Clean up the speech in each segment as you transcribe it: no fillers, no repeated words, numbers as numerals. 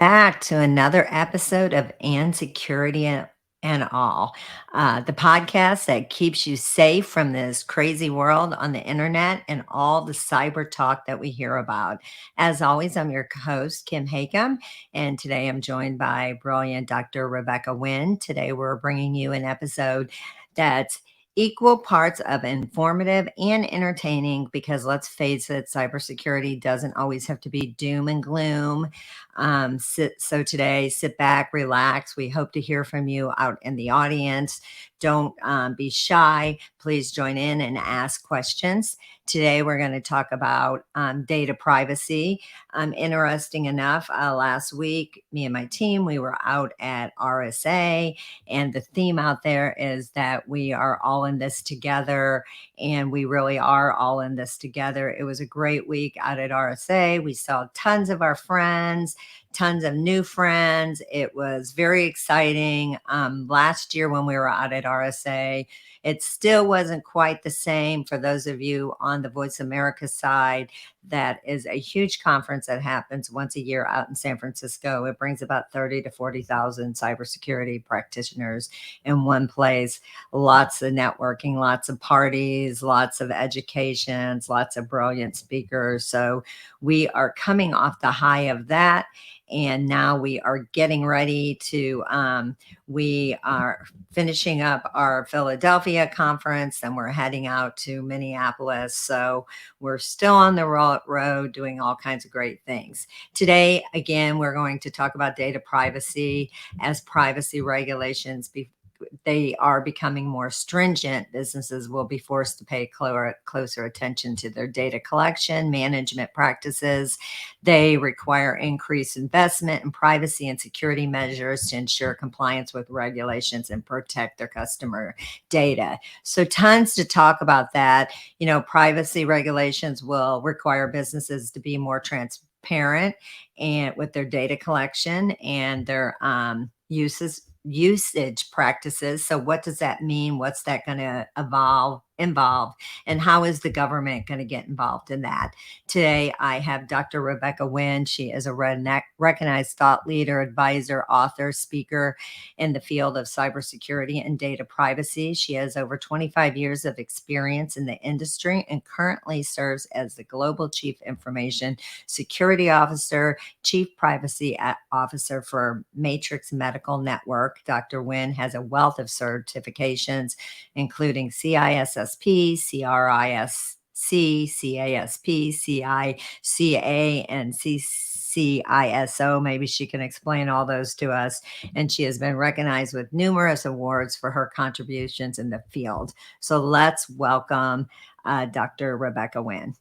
back to another episode of And Security and All, the podcast that keeps you safe from this crazy world on the internet and all the cyber talk that we hear about. As always, I'm your host, Kim Hakim, and today I'm joined by brilliant Dr. Rebecca Wynn. Today we're bringing you an episode that's equal parts of informative and entertaining because let's face it, cybersecurity doesn't always have to be doom and gloom. So today, sit back, relax. We hope to hear from you out in the audience. Don't be shy. Please join in and ask questions. Today, we're going to talk about data privacy. Interesting enough, last week, me and my team, we were out at RSA, and the theme out there is that we are all in this together, and we really are all in this together. It was a great week out at RSA. We saw tons of our friends, tons of new friends. It was very exciting. Last year when we were out at RSA, it still wasn't quite the same. For those of you on the Voice America side, that is a huge conference that happens once a year out in San Francisco. It brings about 30 to 40,000 cybersecurity practitioners in one place. Lots of networking, lots of parties, lots of educations, lots of brilliant speakers. So we are coming off the high of that. And now we are getting ready to, we are finishing up our Philadelphia conference and we're heading out to Minneapolis. So we're still on the road doing all kinds of great things. Today, again, we're going to talk about data privacy as privacy regulations they are becoming more stringent. Businesses will be forced to pay closer attention to their data collection management practices. They require increased investment in privacy and security measures to ensure compliance with regulations and protect their customer data. So tons to talk about that. You know, privacy regulations will require businesses to be more transparent and with their data collection and their usage practices. So what does that mean? What's that going to involve, and how is the government going to get involved in that? Today, I have Dr. Rebecca Wynn. She is a recognized thought leader, advisor, author, speaker in the field of cybersecurity and data privacy. She has over 25 years of experience in the industry and currently serves as the Global Chief Information Security Officer, Chief Privacy Officer for Matrix Medical Network. Dr. Wynn has a wealth of certifications, including CISSP, CRISC, CASP, CICA, and CCISO. Maybe she can explain all those to us. And she has been recognized with numerous awards for her contributions in the field. So let's welcome Dr. Rebecca Wynn.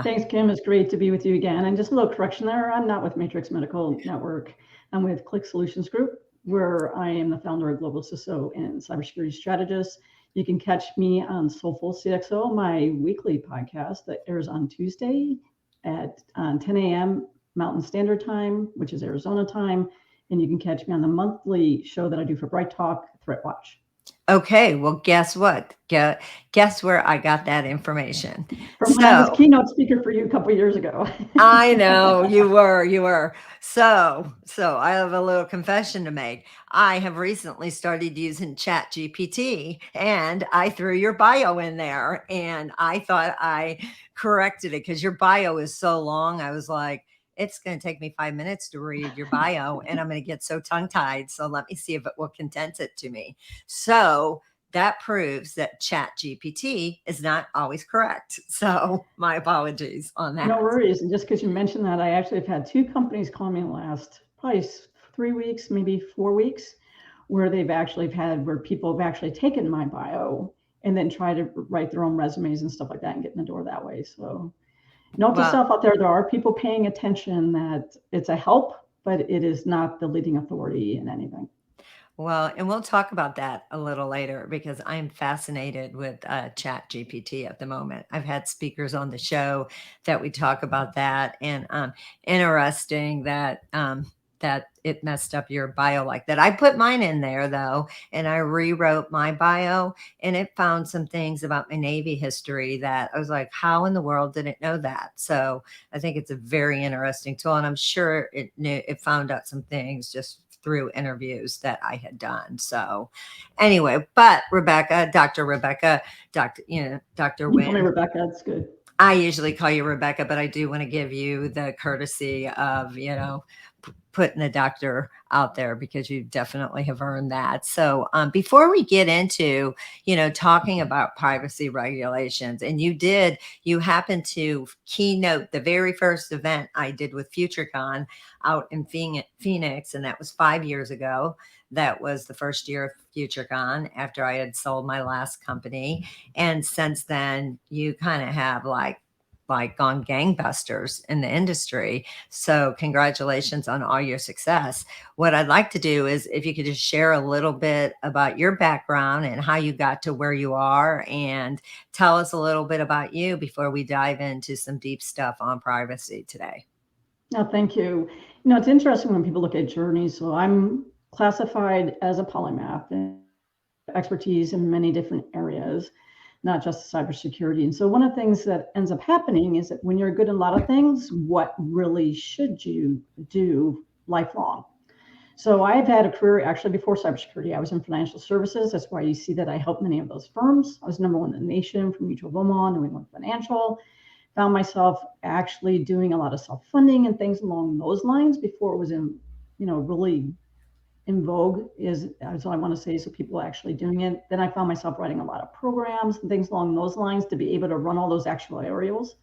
Thanks, Kim. It's great to be with you again. And just a little correction there. I'm not with Matrix Medical Network. I'm with Click Solutions Group, where I am the founder of Global CISO and Cybersecurity Strategist. You can catch me on Soulful CXO, my weekly podcast that airs on Tuesday at 10 a.m. Mountain Standard Time, which is Arizona time. And you can catch me on the monthly show that I do for Bright Talk, Threat Watch. Okay, well, guess what? Guess where I got that information? From when I was keynote speaker for you a couple of years ago. I know you were. So I have a little confession to make. I have recently started using Chat GPT, and I threw your bio in there, and I thought I corrected it because your bio is so long. I was like, it's going to take me 5 minutes to read your bio and I'm going to get so tongue tied. So let me see if it will condense it to me. So that proves that Chat GPT is not always correct. So my apologies on that. No worries. And just because you mentioned that, I actually have had two companies call me in the last probably 3 weeks, maybe 4 weeks, where people have actually taken my bio and then try to write their own resumes and stuff like that and get in the door that way. So note to self out there are people paying attention that it's a help, but it is not the leading authority in anything. Well, and we'll talk about that a little later because I'm fascinated with Chat GPT at the moment. I've had speakers on the show that we talk about that, and interesting that that it messed up your bio like that. I put mine in there though, and I rewrote my bio, and it found some things about my Navy history that I was like, how in the world did it know that? So I think it's a very interesting tool, and I'm sure it found out some things just through interviews that I had done. So anyway, but Rebecca, Dr. Rebecca, Dr. You call me Wynn, Rebecca. That's good. I usually call you Rebecca, but I do want to give you the courtesy of, putting the doctor out there because you definitely have earned that. So, before we get into, talking about privacy regulations, and you happened to keynote the very first event I did with FutureCon out in Phoenix, and that was 5 years ago. That was the first year of FutureCon after I had sold my last company. And since then, you kind of have like gone gangbusters in the industry. So congratulations on all your success. What I'd like to do is if you could just share a little bit about your background and how you got to where you are, and tell us a little bit about you before we dive into some deep stuff on privacy today. No, thank you. It's interesting when people look at journeys. So I'm classified as a polymath and expertise in many different areas, not just cybersecurity. And so one of the things that ends up happening is that when you're good in a lot of things, what really should you do lifelong? So I've had a career actually before cybersecurity. I was in financial services. That's why you see that I helped many of those firms. I was number one in the nation for Mutual of Omaha, New England Financial. Found myself actually doing a lot of self-funding and things along those lines before it was really in vogue is what I want to say. So people actually doing it. Then I found myself writing a lot of programs and things along those lines to be able to run all those actuarials,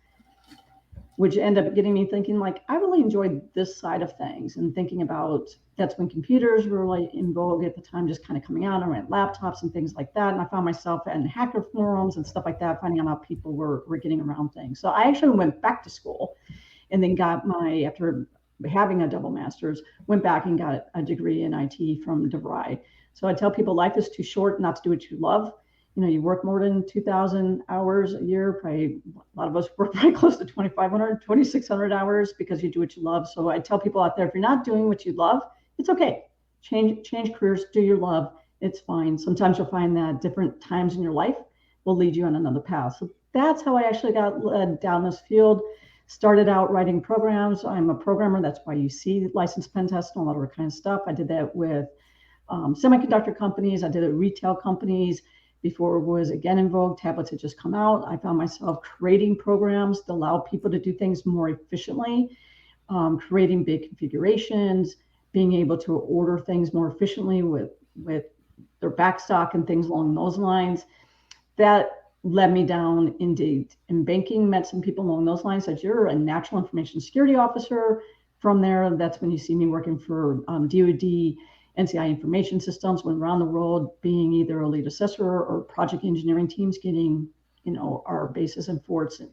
which end up getting me thinking like, I really enjoyed this side of things, and thinking about that's when computers were like in vogue at the time, just kind of coming out. I ran laptops and things like that. And I found myself in hacker forums and stuff like that, finding out how people were getting around things. So I actually went back to school and then after having a double master's, went back and got a degree in IT from DeVry. So I tell people life is too short not to do what you love. You work more than 2,000 hours a year. Probably a lot of us work probably close to 2,500, 2,600 hours because you do what you love. So I tell people out there, if you're not doing what you love, it's okay. Change careers, do your love. It's fine. Sometimes you'll find that different times in your life will lead you on another path. So that's how I actually got led down this field. Started out writing programs. I'm a programmer. That's why you see licensed pen test and a lot of kind of stuff. I did that with semiconductor companies. I did it with retail companies. Before it was again in vogue, tablets had just come out. I found myself creating programs to allow people to do things more efficiently, creating big configurations, being able to order things more efficiently with their backstock and things along those lines. That led me down indeed in banking, met some people along those lines, said, you're a natural information security officer. From there, that's when you see me working for DoD, NCI information systems, went around the world being either a lead assessor or project engineering teams, getting our bases and forts and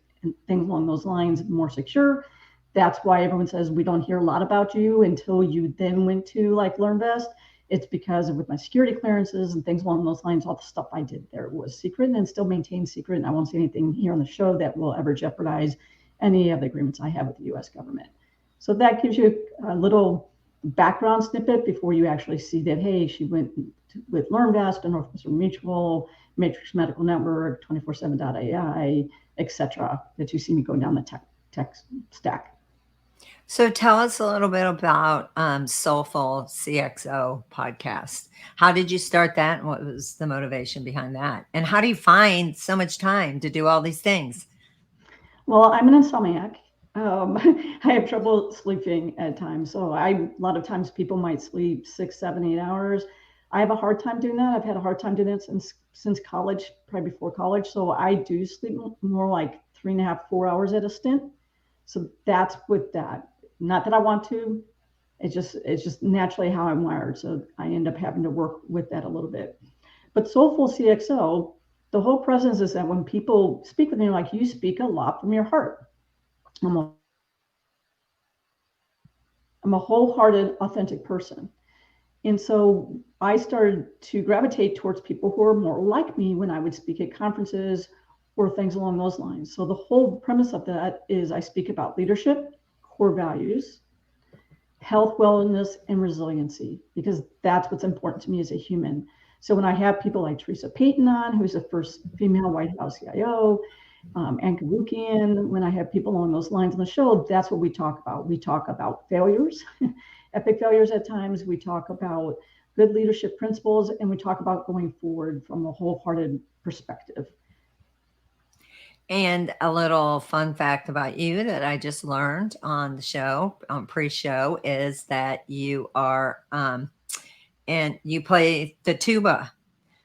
things along those lines more secure. That's why everyone says we don't hear a lot about you until you then went to like LearnVest. It's because with my security clearances and things along those lines, all the stuff I did there was secret and still maintained secret. And I won't say anything here on the show that will ever jeopardize any of the agreements I have with the U.S. government. So that gives you a little background snippet before you actually see that, hey, she went with LearnVest and Northwestern Mutual, Matrix Medical Network, 247.ai, etc., that you see me going down the tech stack. So tell us a little bit about Soulful CXO podcast. How did you start that, and what was the motivation behind that? And how do you find so much time to do all these things? Well, I'm an insomniac. I have trouble sleeping at times. So a lot of times people might sleep 6, 7, 8 hours. I have a hard time doing that. I've had a hard time doing that since college, probably before college. So I do sleep more like 3.5, 4 hours at a stint. So that's with that. Not that I want to. It's just naturally how I'm wired. So I end up having to work with that a little bit. But Soulful CXO, the whole presence is that when people speak with me, like you speak a lot from your heart. I'm a wholehearted, authentic person. And so I started to gravitate towards people who are more like me when I would speak at conferences or things along those lines. So the whole premise of that is I speak about leadership, core values, health, wellness, and resiliency, because that's what's important to me as a human. So when I have people like Teresa Payton on, who's the first female White House CIO, Ann Karukian, when I have people along those lines on the show, that's what we talk about. We talk about failures, epic failures at times. We talk about good leadership principles, and we talk about going forward from a wholehearted perspective. And a little fun fact about you that I just learned on the show, on pre-show, is that you are and you play the tuba.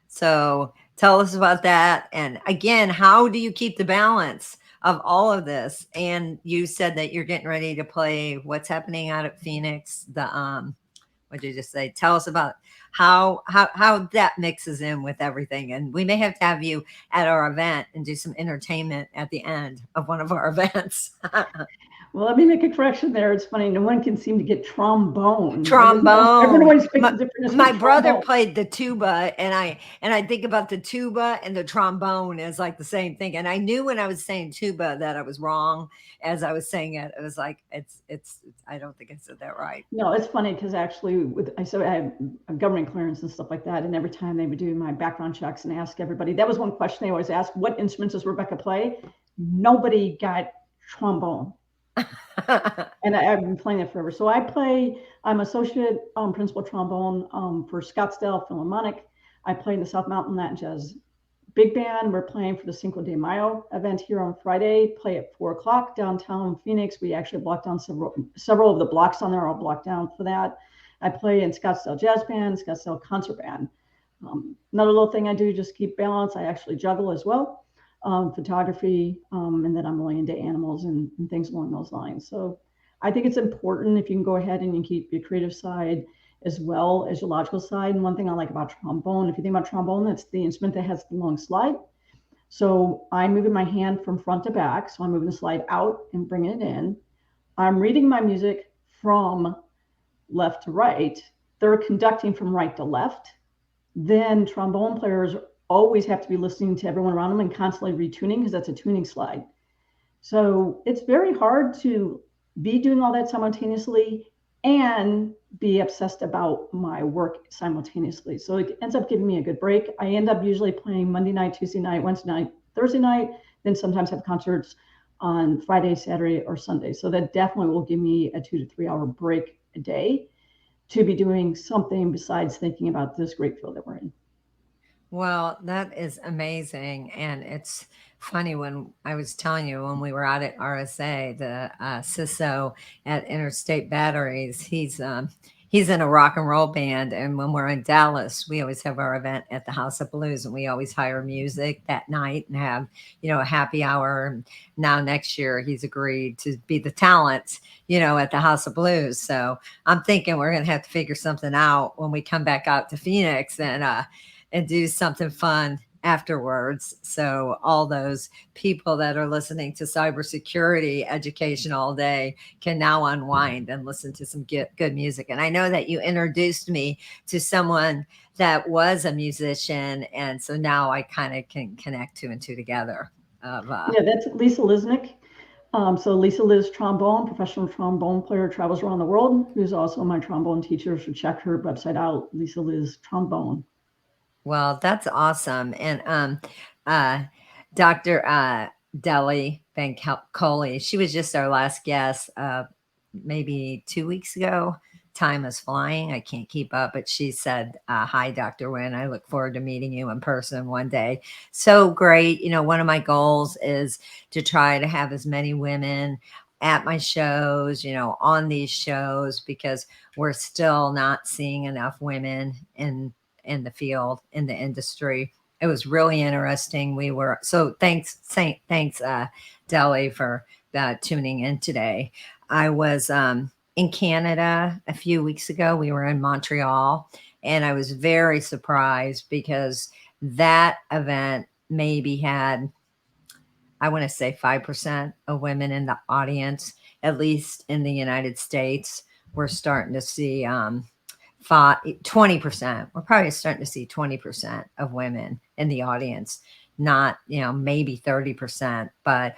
So tell us about that. And again, how do you keep the balance of all of this? And you said that you're getting ready to play what's happening out at Phoenix. What did you just say? Tell us about how that mixes in with everything. And we may have to have you at our event and do some entertainment at the end of one of our events. Well, let me make a correction there. It's funny. No one can seem to get trombone. Everyone Trombone. always thinks the difference My between brother trombone. played the tuba, and I think about the tuba and the trombone as like the same thing. And I knew when I was saying tuba that I was wrong as I was saying it. It was like it's I don't think I said that right. No, it's funny because actually, so I have a government clearance and stuff like that, and every time they would do my background checks and ask everybody, that was one question they always asked: "What instruments does Rebecca play?" Nobody got trombone, and I've been playing it forever. So I play. I'm associate principal trombone for Scottsdale Philharmonic. I play in the South Mountain Latin Jazz Big Band. We're playing for the Cinco de Mayo event here on Friday. Play at 4 o'clock downtown Phoenix. We actually blocked down several of the blocks on there. I'll block down for that. I play in Scottsdale Jazz Band, Scottsdale Concert Band. Another little thing I do just keep balance. I actually juggle as well, photography, and then I'm really into animals and things along those lines. So I think it's important if you can go ahead and you keep your creative side as well as your logical side. And one thing I like about trombone, if you think about trombone, that's the instrument that has the long slide. So I'm moving my hand from front to back. So I'm moving the slide out and bringing it in. I'm reading my music from left to right. They're conducting from right to left. Then trombone players always have to be listening to everyone around them and constantly retuning because that's a tuning slide. So it's very hard to be doing all that simultaneously and be obsessed about my work simultaneously. So it ends up giving me a good break. I end up usually playing Monday night, Tuesday night, Wednesday night, Thursday night, then sometimes have concerts on Friday, Saturday, or Sunday. So that definitely will give me a 2 to 3 hour break a day to be doing something besides thinking about this great field that we're in. Well, that is amazing. And it's funny when I was telling you when we were out at RSA, the CISO at Interstate Batteries, he's in a rock and roll band. And when we're in Dallas, we always have our event at the House of Blues, and we always hire music that night and have, a happy hour. And now next year he's agreed to be the talent, at the House of Blues. So I'm thinking we're going to have to figure something out when we come back out to Phoenix and do something fun afterwards. So all those people that are listening to cybersecurity education all day can now unwind and listen to some good music. And I know that you introduced me to someone that was a musician, and so now I kind of can connect two and two together. Of Yeah, that's Lisa Lisnick. So Lisa Liz trombone, professional trombone player, travels around the world, who's also my trombone teacher. So check her website out, Lisa Liz trombone. Well, that's awesome. And uh, Dr. Deli Coley, she was just our last guest maybe 2 weeks ago. Time is flying. I can't keep up, but she said, hi, Dr. Wynn. I look forward to meeting you in person one day. So great. One of my goals is to try to have as many women at my shows, on these shows, because we're still not seeing enough women in the field, in the industry. It was really interesting. We were so thanks, Deli, for tuning in today. I was in Canada a few weeks ago. We were in Montreal, and I was very surprised because that event maybe had, I want to say, 5% of women in the audience, at least in the United States. We're starting to see 20%. We're probably starting to see 20% of women in the audience. not, maybe 30%. But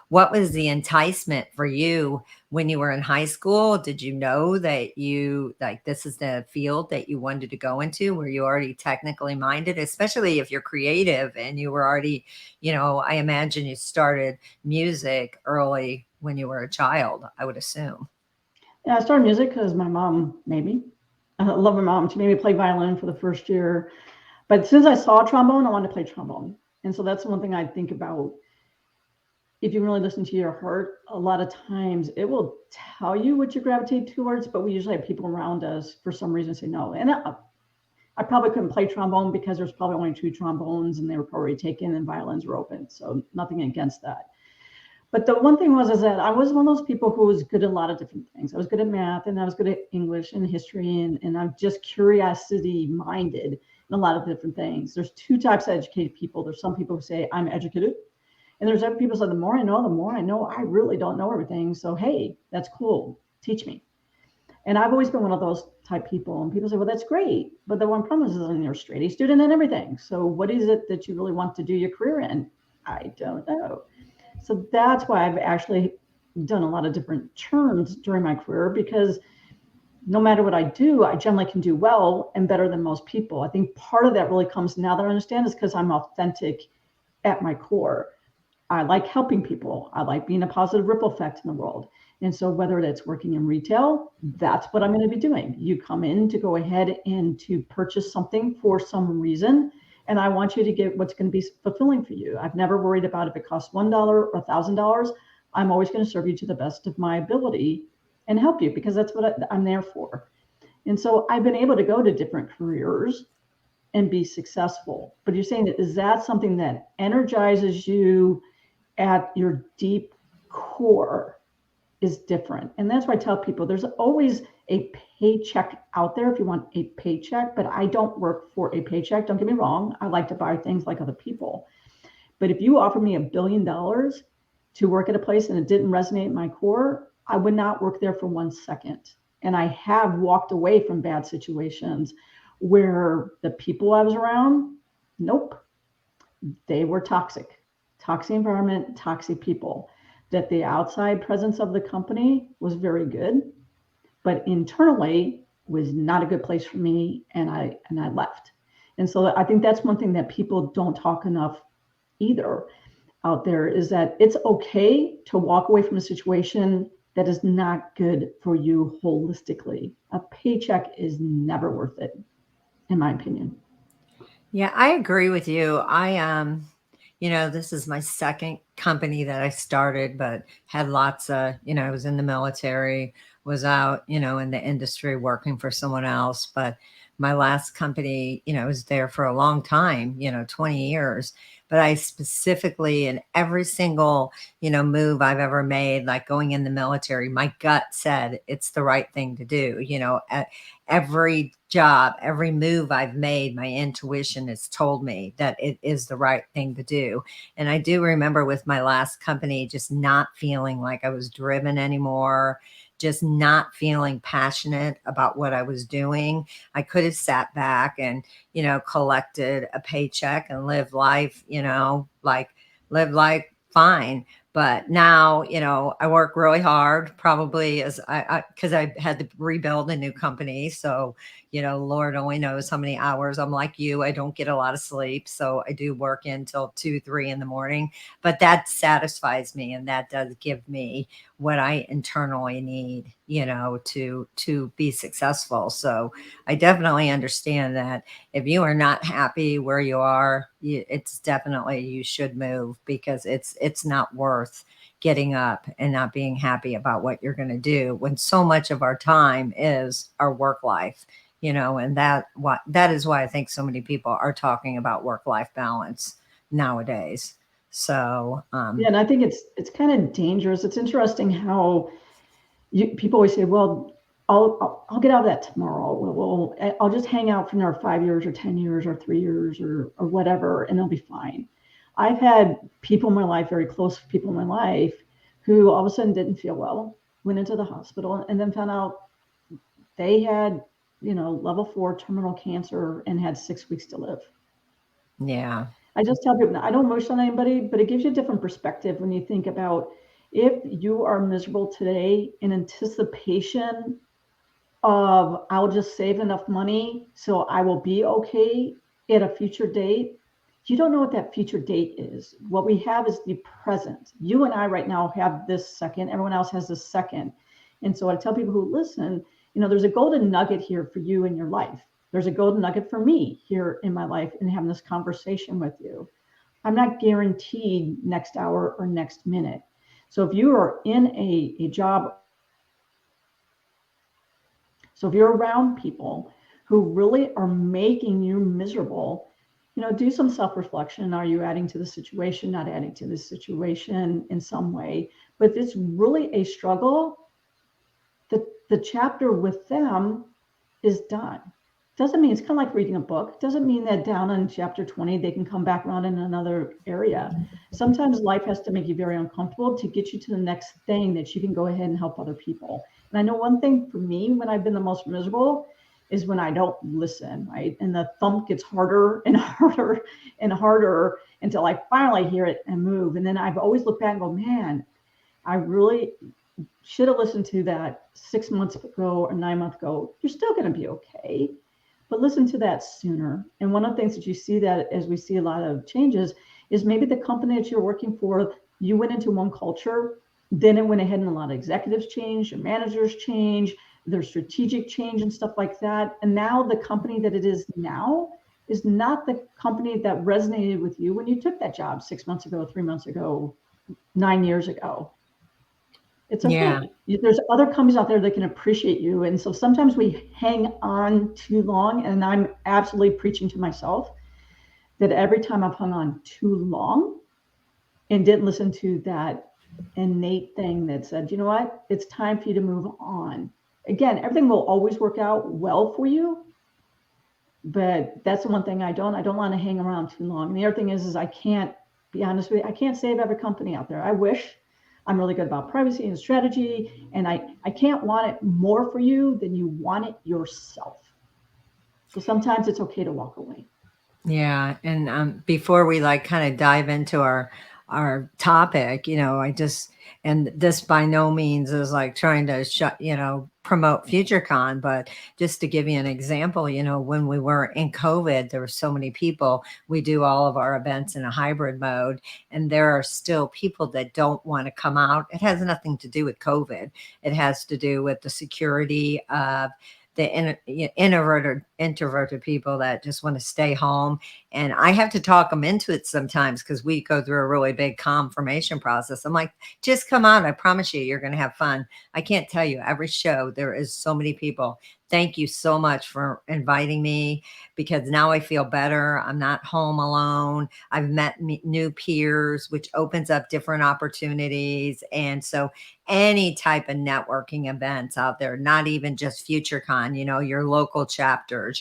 what was the enticement for you when you were in high school? Did you know that this is the field that you wanted to go into? Were you already technically minded, especially if you're creative and you were already, I imagine you started music early when you were a child, I would assume. Yeah, I started music because my mom made me. I love my mom. She made me play violin for the first year. But as soon as I saw trombone, I wanted to play trombone. And so that's one thing I think about. If you really listen to your heart, a lot of times it will tell you what you gravitate towards, but we usually have people around us for some reason say no. And I probably couldn't play trombone because there's probably only 2 trombones and they were probably taken and violins were open. So nothing against that. But the one thing was is that I was one of those people who was good at a lot of different things. I was good at math and I was good at English and history and I'm just curiosity minded in a lot of different things. There's two types of educated people. There's some people who say I'm educated, and there's other people who say the more I know I really don't know everything. So hey, that's cool. Teach me. And I've always been one of those type people. And people say, well, that's great. But the one problem is you're a straight A student and everything. So what is it that you really want to do your career in? I don't know. So that's why I've actually done a lot of different turns during my career because no matter what I do, I generally can do well and better than most people. I think part of that really comes now that I understand is because I'm authentic at my core. I like helping people. I like being a positive ripple effect in the world. And so whether that's working in retail, that's what I'm going to be doing. You come in to go ahead and to purchase something for some reason. And I want you to get what's going to be fulfilling for you. I've never worried about if it costs $1 or $1,000. I'm always going to serve you to the best of my ability and help you because that's what I'm there for. And so I've been able to go to different careers and be successful. But you're saying that is that something that energizes you at your deep core is different. And that's why I tell people there's always a paycheck out there if you want a paycheck, but I don't work for a paycheck. Don't get me wrong. I like to buy things like other people. But if you offer me $1 billion to work at a place and it didn't resonate in my core, I would not work there for 1 second. And I have walked away from bad situations where the people I was around, nope, they were toxic. Toxic environment, toxic people. That the outside presence of the company was very good, but internally was not a good place for me, and I left. And so I think that's one thing that people don't talk enough either out there is that it's okay to walk away from a situation that is not good for you holistically. A paycheck is never worth it, in my opinion. Yeah, I agree with you. This is my second company that I started, but had lots of, I was in the military, was out, in the industry working for someone else. But my last company, I was there for a long time, 20 years. But I specifically, in every single, move I've ever made, like going in the military, my gut said it's the right thing to do. Every job, every move I've made, my intuition has told me that it is the right thing to do. And I do remember with my last company just not feeling like I was driven anymore, just not feeling passionate about what I was doing. I could have sat back and, collected a paycheck and lived life, like live life fine. But now, I work really hard, probably as because I had to rebuild a new company. So, Lord only knows how many hours. I'm like you, I don't get a lot of sleep. So I do work until 2, 3 in the morning, but that satisfies me. And that does give me what I internally need, to be successful. So I definitely understand that if you are not happy where you are, it's definitely you should move because it's not worth getting up and not being happy about what you're going to do when so much of our time is our work life, and that is why I think so many people are talking about work life balance nowadays. So, Yeah, and I think it's kind of dangerous. It's interesting how people always say, "Well, I'll get out of that tomorrow. I'll just hang out for another 5 years or 10 years or 3 years or whatever, and I'll be fine." I've had people in my life, very close people in my life, who all of a sudden didn't feel well, went into the hospital, and then found out they had, level 4 terminal cancer and had 6 weeks to live. Yeah. I just tell people, I don't wish on anybody, but it gives you a different perspective when you think about if you are miserable today in anticipation of I'll just save enough money so I will be okay at a future date. You don't know what that future date is. What we have is the present. You and I right now have this second, everyone else has this second. And so I tell people who listen, there's a golden nugget here for you in your life. There's a golden nugget for me here in my life in having this conversation with you. I'm not guaranteed next hour or next minute. So if you are in a job, so if you're around people who really are making you miserable, do some self-reflection. Are you adding to the situation, not adding to the situation in some way? But if it's really a struggle, the chapter with them is done. Doesn't mean it's kind of like reading a book. Doesn't mean that down in chapter 20, they can come back around in another area. Sometimes life has to make you very uncomfortable to get you to the next thing that you can go ahead and help other people. And I know one thing for me, when I've been the most miserable, is when I don't listen, right? And the thump gets harder and harder and harder until I finally hear it and move. And then I've always looked back and go, man, I really should have listened to that 6 months ago or 9 months ago. You're still going to be okay, but listen to that sooner. And one of the things that you see that as we see a lot of changes is maybe the company that you're working for, you went into one culture, then it went ahead and a lot of executives changed, your managers changed, there's strategic change and stuff like that. And now the company that it is now is not the company that resonated with you when you took that job 6 months ago, 3 months ago, 9 years ago. It's Yeah. okay. There's other companies out there that can appreciate you. And so sometimes we hang on too long. And I'm absolutely preaching to myself that every time I've hung on too long and didn't listen to that innate thing that said, you know what, it's time for you to move on. Again, everything will always work out well for you. But that's the one thing I don't want to hang around too long. And the other thing is I can't be honest with you, I can't save every company out there. I wish. I'm really good about privacy and strategy, and I can't want it more for you than you want it yourself. So sometimes it's okay to walk away. Yeah, and before we like kind of dive into our topic, I just and this by no means is like trying to promote FutureCon, but just to give you an example, when we were in COVID, there were so many people. We do all of our events in a hybrid mode, and there are still people that don't want to come out. It has nothing to do with COVID. It has to do with the security of introverted people that just want to stay home. And I have to talk them into it sometimes because we go through a really big confirmation process. I'm like, just come out. I promise you're going to have fun. I can't tell you, every show, there is so many people. Thank you so much for inviting me because now I feel better. I'm not home alone. I've met new peers, which opens up different opportunities. And so any type of networking events out there, not even just FutureCon, your local chapters,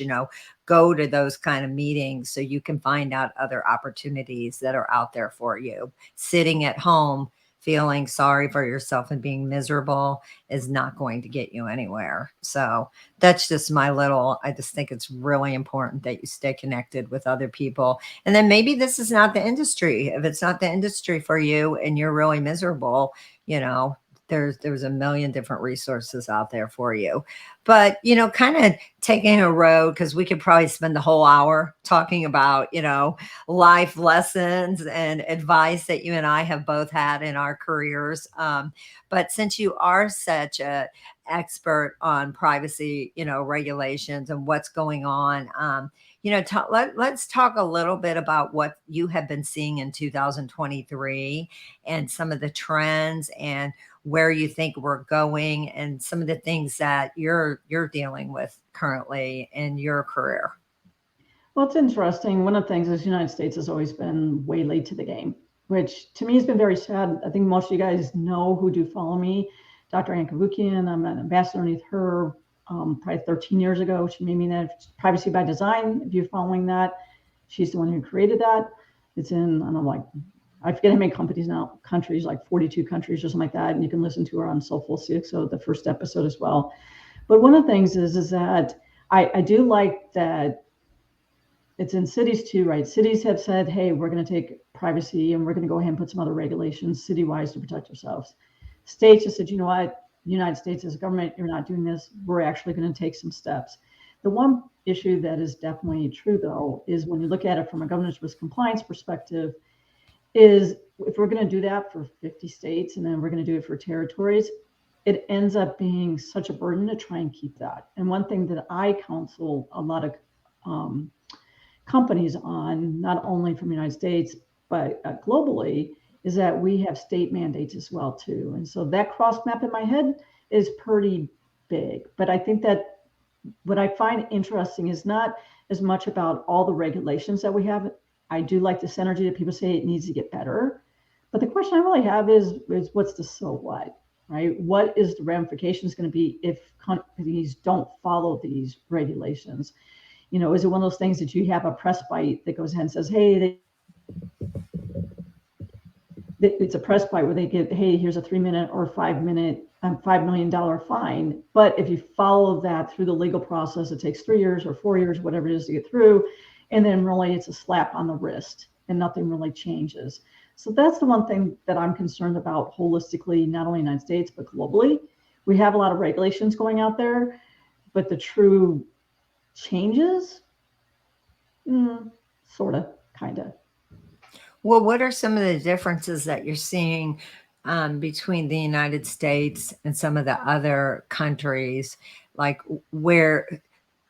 go to those kind of meetings so you can find out other opportunities that are out there for you. Sitting at home feeling sorry for yourself and being miserable is not going to get you anywhere. So that's just I just think it's really important that you stay connected with other people. And then maybe this is not the industry. If it's not the industry for you and you're really miserable, you know, there's a million different resources out there for you. But, kind of taking a road, because we could probably spend the whole hour talking about, life lessons and advice that you and I have both had in our careers. But since you are such a expert on privacy, regulations and what's going on, let's talk a little bit about what you have been seeing in 2023 and some of the trends and where you think we're going and some of the things that you're dealing with currently in your career. Well, it's interesting. One of the things is the United States has always been way late to the game, which to me has been very sad. I think most of you guys know who do follow me. Dr. Ann Kavukian, I'm an ambassador underneath her probably 13 years ago. She made me that Privacy by Design. If you're following that, she's the one who created that. It's in, I don't know, like, I forget how many companies now, countries, like 42 countries or something like that. And you can listen to her on Soulful Six, so the first episode as well. But one of the things is that I do like that It's in cities too, right? Cities have said, hey, we're going to take privacy and we're going to go ahead and put some other regulations city-wise to protect ourselves. States have said, you know what, United States as a government, you're not doing this. We're actually going to take some steps. The one issue that is definitely true, though, is when you look at it from a governance risk compliance perspective, is if we're going to do that for 50 states and then we're going to do it for territories, it ends up being such a burden to try and keep that. And one thing that I counsel a lot of um, companies on, not only from the United States, but globally, is that we have state mandates as well too. And so that cross map in my head is pretty big. But I think that what I find interesting is not as much about all the regulations that we have. I do like the synergy that people say it needs to get better. But the question I really have is what's the so what, right? What is the ramifications going to be if companies don't follow these regulations? Is it one of those things that you have a press bite that goes ahead and says, hey, it's a press bite where they get, hey, here's a 3 minute or 5 minute, $5 million fine. But if you follow that through the legal process, it takes 3 years or 4 years, whatever it is to get through. And then really it's a slap on the wrist and nothing really changes. So that's the one thing that I'm concerned about holistically, not only in the United States, but globally. We have a lot of regulations going out there, but the true changes, sort of, kind of. Well, what are some of the differences that you're seeing between the United States and some of the other countries? Like, where,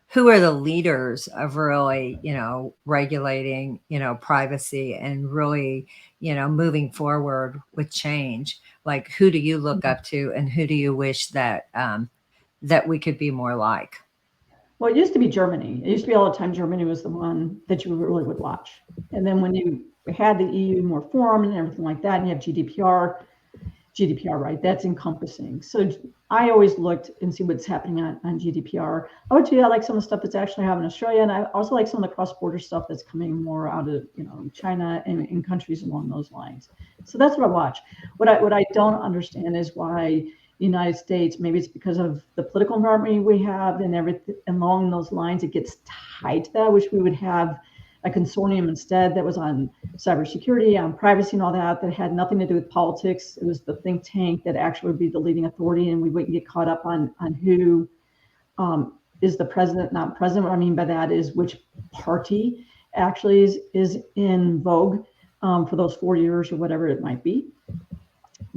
who are the leaders of really, regulating, privacy and really, moving forward with change? Like, who do you look up to, and who do you wish that that we could be more like? Well, it used to be Germany. It used to be all the time Germany was the one that you really would watch. And then when you had the EU more formed and everything like that, and you have GDPR, right? That's encompassing. So I always looked and see what's happening on GDPR. I would tell you I like some of the stuff that's actually happening in Australia, and I also like some of the cross-border stuff that's coming more out of China and in countries along those lines. So that's what I watch. What I don't understand is why the United States, maybe it's because of the political environment we have and everything along those lines, it gets tied to that. I wish we would have a consortium instead that was on cybersecurity, on privacy and all that, that had nothing to do with politics. It was the think tank that actually would be the leading authority, and we wouldn't get caught up on who is the president, not president. What I mean by that is which party actually is in vogue for those 4 years or whatever it might be.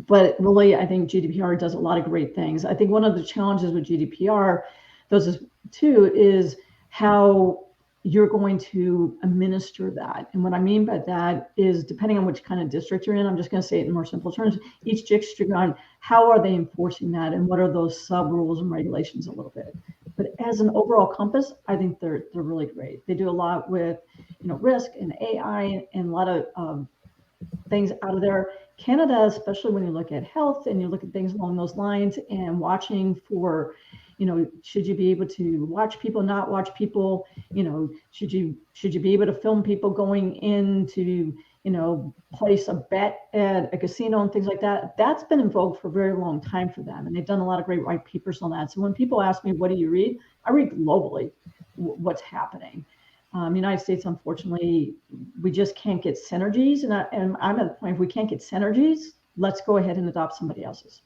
But really, I think GDPR does a lot of great things. I think one of the challenges with GDPR, those too, is how you're going to administer that. And what I mean by that is, depending on which kind of district you're in, I'm just going to say it in more simple terms, each district on how are they enforcing that and what are those sub rules and regulations a little bit. But as an overall compass, I think they're really great. They do a lot with risk and AI and a lot of things out of there. Canada, especially when you look at health and you look at things along those lines and watching for, should you be able to watch people, not watch people, should you be able to film people going into, place a bet at a casino and things like that. That's been in vogue for a very long time for them. And they've done a lot of great white papers on that. So when people ask me, what do you read? I read globally what's happening. United States, unfortunately, we just can't get synergies. And I'm at the point, if we can't get synergies, let's go ahead and adopt somebody else's.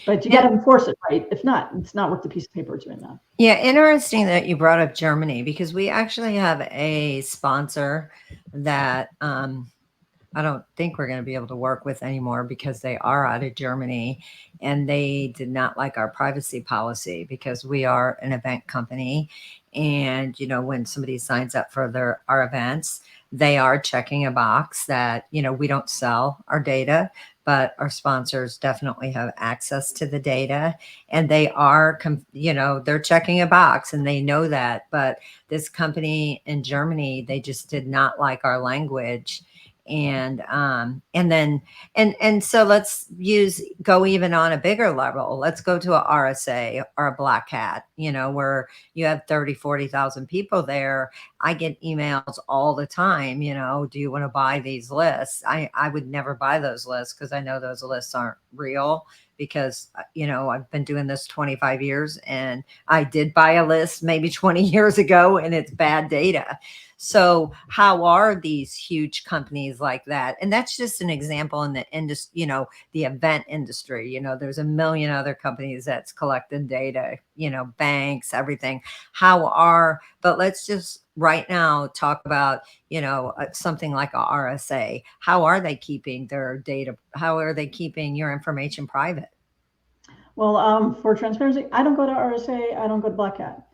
But you got to enforce it, right? If not, it's not worth the piece of paper it's written on. Yeah, interesting that you brought up Germany, because we actually have a sponsor that I don't think we're going to be able to work with anymore because they are out of Germany, and they did not like our privacy policy because we are an event company. And, when somebody signs up for our events, they are checking a box that, we don't sell our data, but our sponsors definitely have access to the data, and they are, they're checking a box and they know that. But this company in Germany, they just did not like our language. And so let's go even on a bigger level. Let's go to a RSA or a Black Hat, where you have 30, 40,000 people there. I get emails all the time, do you want to buy these lists? I would never buy those lists because I know those lists aren't real because, I've been doing this 25 years and I did buy a list maybe 20 years ago and it's bad data. So, how are these huge companies like that? And that's just an example in the industry, the event industry. There's a million other companies that's collecting data, banks, everything. But let's just right now talk about, something like a RSA. How are they keeping their data? How are they keeping your information private? Well, for transparency, I don't go to RSA. I don't go to Black Hat.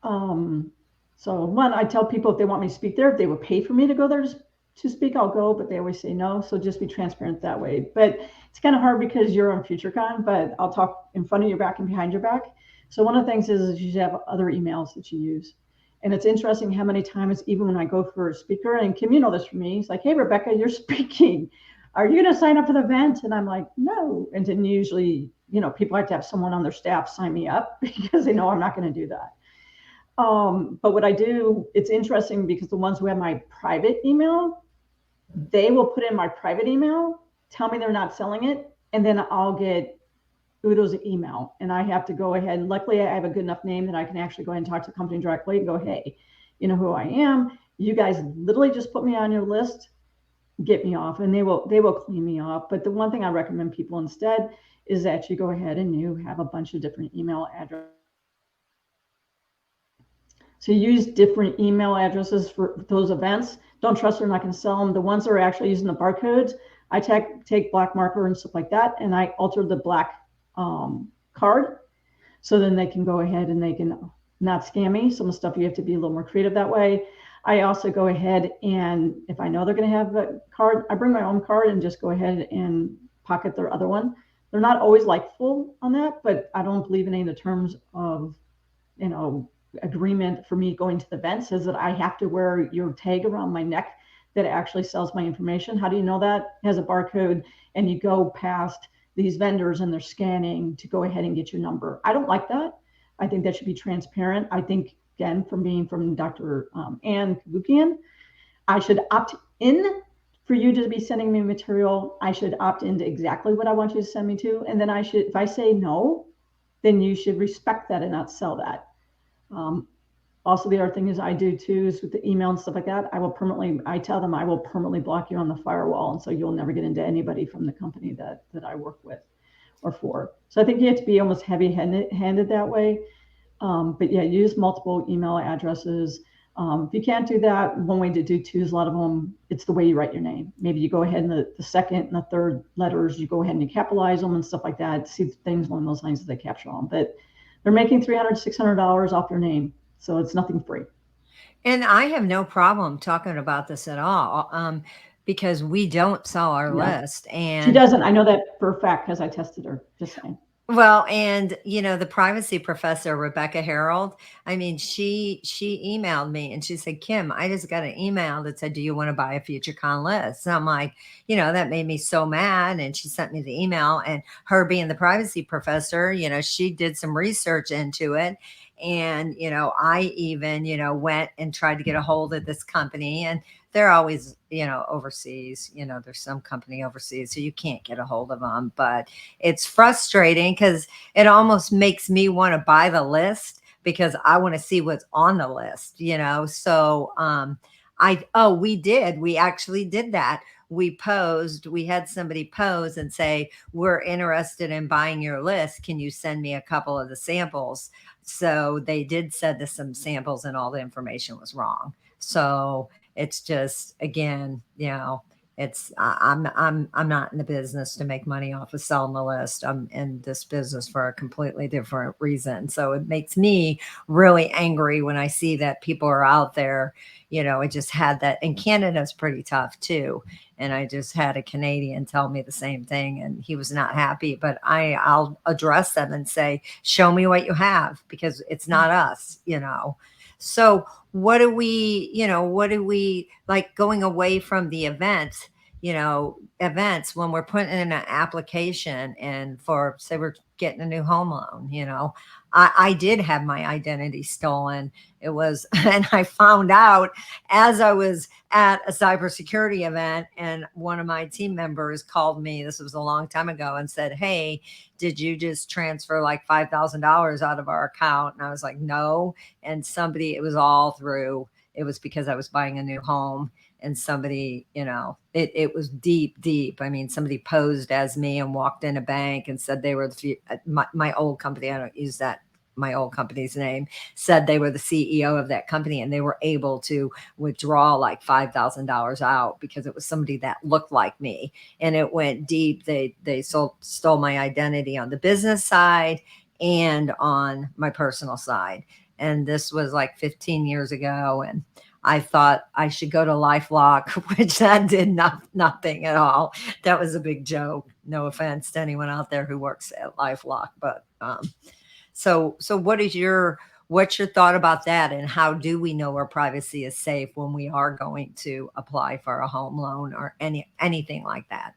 Um, so one, I tell people if they want me to speak there, if they would pay for me to go there to speak, I'll go, but they always say no. So just be transparent that way. But it's kind of hard because you're on FutureCon, but I'll talk in front of your back and behind your back. So one of the things is you should have other emails that you use. And it's interesting how many times, even when I go for a speaker, and Kim, you know this from me, it's like, hey, Rebecca, you're speaking. Are you going to sign up for the event? And I'm like, no. And then usually, people have to have someone on their staff sign me up because they know I'm not going to do that. But what I do, it's interesting because the ones who have my private email, they will put in my private email, tell me they're not selling it, and then I'll get Udo's email. And I have to go ahead. And luckily, I have a good enough name that I can actually go ahead and talk to the company directly and go, hey, you know who I am. You guys literally just put me on your list, get me off, and they will clean me off. But the one thing I recommend people instead is that you go ahead and you have a bunch of different email addresses. So use different email addresses for those events. Don't trust they're not going to sell them. The ones that are actually using the barcodes, I take black marker and stuff like that, and I alter the black card so then they can go ahead and they can not scam me. Some of the stuff you have to be a little more creative that way. I also go ahead and if I know they're going to have a card, I bring my own card and just go ahead and pocket their other one. They're not always like full on that, but I don't believe in any of the terms of, agreement for me going to the event says that I have to wear your tag around my neck that actually sells my information. How do you know that? It has a barcode and you go past these vendors and they're scanning to go ahead and get your number. I don't like that. I think that should be transparent. I think, again, from Dr. Ann Kabukian, I should opt in for you to be sending me material. I should opt into exactly what I want you to send me to. And then if I say no, then you should respect that and not sell that. Also, the other thing is I do too is with the email and stuff like that, I tell them I will permanently block you on the firewall. And so you'll never get into anybody from the company that I work with or for. So I think you have to be almost heavy-handed that way. But yeah, use multiple email addresses. If you can't do that, one way to do too is a lot of them, it's the way you write your name. Maybe you go ahead and the second and the third letters, you go ahead and you capitalize them and stuff like that. See things along those lines as they capture them. But they're making $300, $600 off their name. So it's nothing free. And I have no problem talking about this at all, because we don't sell our Yeah. list. She And doesn't. I know that for a fact because I tested her. Just saying. well, and the privacy professor, Rebecca Harold, I mean, she emailed me and she said, Kim, I just got an email that said, do you want to buy a FutureCon list? And I'm like, that made me so mad. And she sent me the email, and her being the privacy professor, she did some research into it. And, I even, went and tried to get a hold of this company, and they're always, overseas, there's some company overseas, so you can't get a hold of them. But it's frustrating because it almost makes me want to buy the list because I want to see what's on the list, So we actually did that. We had somebody pose and say, we're interested in buying your list. Can you send me a couple of the samples? So they did send us some samples and all the information was wrong. So it's just, again, I'm not in the business to make money off of selling the list. I'm in this business for a completely different reason. So it makes me really angry when I see that people are out there. I just had that, and Canada's pretty tough too. And I just had a Canadian tell me the same thing, and he was not happy. But I'll address them and say, show me what you have, because it's not us. So what do we like going away from the event? events when we're putting in an application and for, say, we're getting a new home loan, I did have my identity stolen. It was, and I found out as I was at a cybersecurity event, and one of my team members called me. This was a long time ago, and said, "Hey, did you just transfer like $5,000 out of our account?" And I was like, "No." And somebody, it was all through. It was because I was buying a new home, and somebody, it was deep, deep. I mean, somebody posed as me and walked in a bank and said they were my old company. I don't use that. My old company's name, said they were the CEO of that company, and they were able to withdraw like $5,000 out because it was somebody that looked like me, and it went deep. They stole my identity on the business side and on my personal side, and this was like 15 years ago. And I thought I should go to LifeLock, which that did nothing at all. That was a big joke. No offense to anyone out there who works at LifeLock, but so what's your thought about that, and how do we know our privacy is safe when we are going to apply for a home loan or anything like that?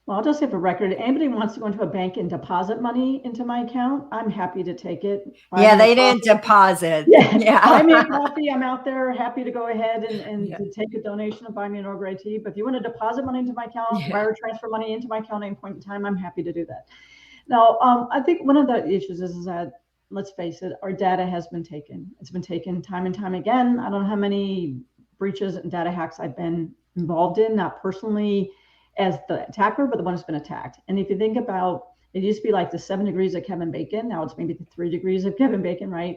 Well, I'll just say for record, anybody wants to go into a bank and deposit money into my account, I'm happy to take it. Buy Yeah, me a they didn't coffee. deposit. Yeah, buy Yeah. me a coffee. I'm out there happy to go ahead and Yeah. to take a donation and buy me an Earl Grey tea. But if you want to deposit money into my account, Yeah. wire transfer money into my account at any point in time, I'm happy to do that. Now, I think one of the issues is that, let's face it, our data has been taken. It's been taken time and time again. I don't know how many breaches and data hacks I've been involved in, not personally as the attacker, but the one who's been attacked. And if you think about, it used to be like the 7 degrees of Kevin Bacon. Now it's maybe the 3 degrees of Kevin Bacon, right?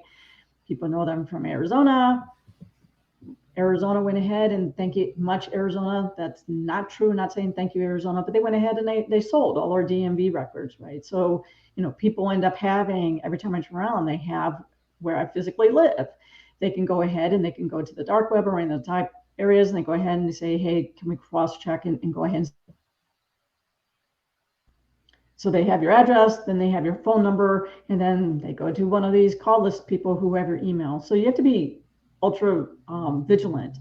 People know that I'm from Arizona. Arizona went ahead and thank you much, Arizona. That's not true. Not saying thank you, Arizona, but they went ahead and they sold all our DMV records, right? So, people end up having, every time I turn around, they have where I physically live. They can go ahead and they can go to the dark web or in the type areas, and they go ahead and they say, hey, can we cross check and go ahead and so they have your address, then they have your phone number, and then they go to one of these call list people who have your email. So you have to be ultra vigilant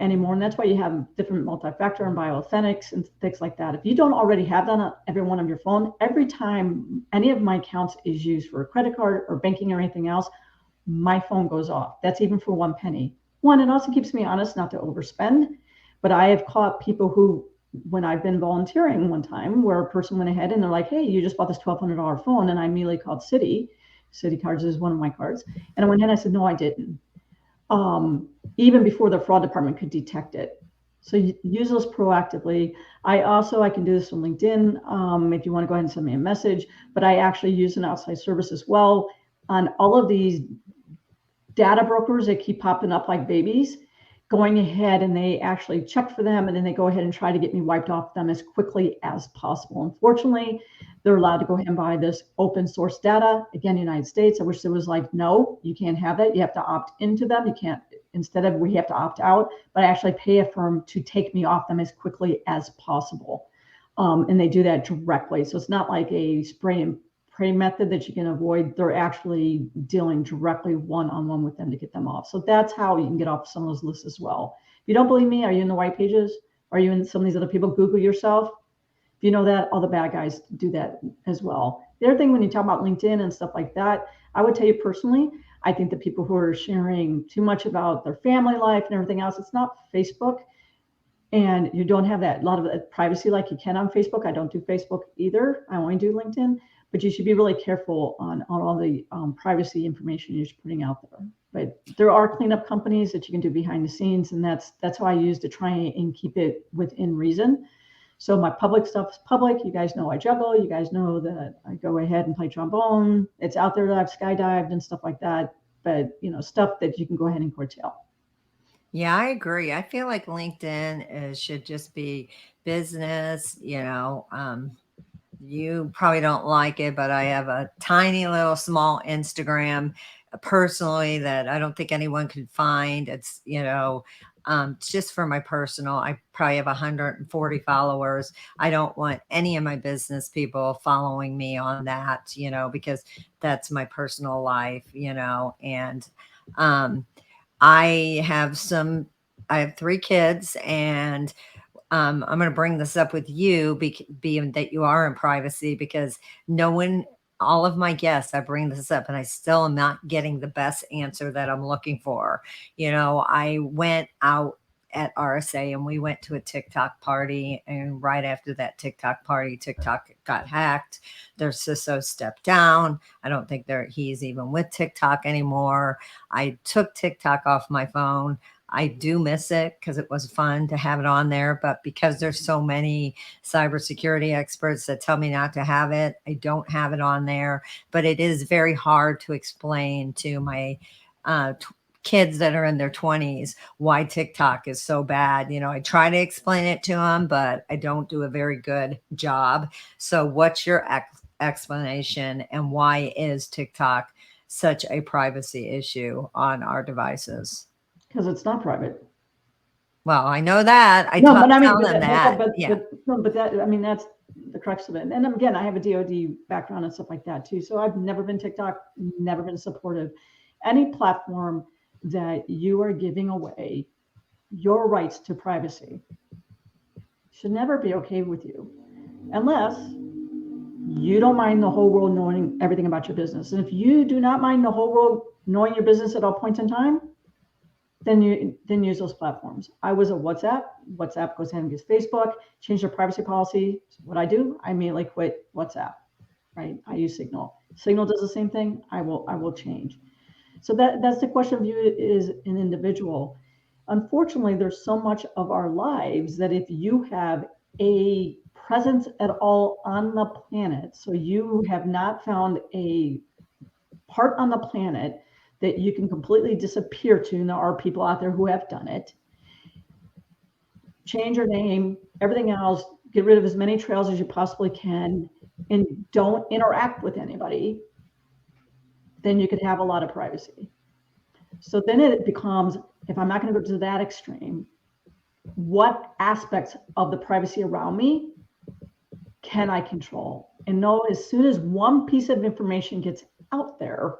anymore. And that's why you have different multi-factor and bioauthentics and things like that. If you don't already have that on every one of your phone, every time any of my accounts is used for a credit card or banking or anything else, my phone goes off. That's even for 1 penny. One, it also keeps me honest not to overspend. But I have caught people who, when I've been volunteering one time, where a person went ahead and they're like, hey, you just bought this $1,200 phone. And I immediately called Citi. Citi Cards is one of my cards. And I went in and I said, no, I didn't. Even before the fraud department could detect it. So use those proactively. I can do this on LinkedIn if you want to go ahead and send me a message, but I actually use an outside service as well on all of these data brokers that keep popping up like babies, going ahead and they actually check for them and then they go ahead and try to get me wiped off them as quickly as possible. Unfortunately, they're allowed to go ahead and buy this open source data. Again, United States, I wish there was like, no, you can't have that. You have to opt into them. You can't, instead of we have to opt out, but I actually pay a firm to take me off them as quickly as possible. And they do that directly. So it's not like a spray and pray method that you can avoid. They're actually dealing directly one-on-one with them to get them off. So that's how you can get off some of those lists as well. If you don't believe me, are you in the white pages? Are you in some of these other people? Google yourself. If you know that, all the bad guys do that as well. The other thing, when you talk about LinkedIn and stuff like that, I would tell you personally, I think the people who are sharing too much about their family life and everything else, it's not Facebook. And you don't have that a lot of privacy like you can on Facebook. I don't do Facebook either. I only do LinkedIn. But you should be really careful on all the privacy information you're putting out there. But there are cleanup companies that you can do behind the scenes, and that's how I use to try and keep it within reason. So my public stuff is public. You guys know I juggle. You guys know that I go ahead and play trombone. It's out there that I've skydived and stuff like that. But stuff that you can go ahead and curtail. Yeah, I agree. I feel like LinkedIn should just be business. You probably don't like it, but I have a tiny little small Instagram personally that I don't think anyone could find. It's just for my personal. I probably have 140 followers. I don't want any of my business people following me on that, because that's my personal life, and um, I have 3 kids, and I'm going to bring this up with you, being that you are in privacy, because no one, all of my guests, I bring this up and I still am not getting the best answer that I'm looking for. I went out at RSA and we went to a TikTok party. And right after that TikTok party, TikTok got hacked. Their CISO stepped down. I don't think he's even with TikTok anymore. I took TikTok off my phone. I do miss it because it was fun to have it on there, but because there's so many cybersecurity experts that tell me not to have it, I don't have it on there. But it is very hard to explain to my kids that are in their 20s why TikTok is so bad. I try to explain it to them, but I don't do a very good job. So, what's your explanation, and why is TikTok such a privacy issue on our devices? Because it's not private. Well, I know that. I No, but I mean, tell them that. Yeah. no, but that, I mean, that's the crux of it. And again, I have a DoD background and stuff like that too. So I've never been TikTok, never been supportive. Any platform that you are giving away your rights to privacy should never be okay with you, unless you don't mind the whole world knowing everything about your business. And if you do not mind the whole world knowing your business at all points in time, then use those platforms. I was a WhatsApp. WhatsApp goes ahead and gets Facebook, change their privacy policy. So what I do, I immediately quit WhatsApp, right? I use Signal. Signal does the same thing. I will change. So that's the question of you as an individual. Unfortunately, there's so much of our lives that if you have a presence at all on the planet, so you have not found a part on the planet that you can completely disappear to, and there are people out there who have done it, change your name, everything else, get rid of as many trails as you possibly can, and don't interact with anybody, then you could have a lot of privacy. So then it becomes, if I'm not going to go to that extreme, what aspects of the privacy around me can I control? And know as soon as one piece of information gets out there,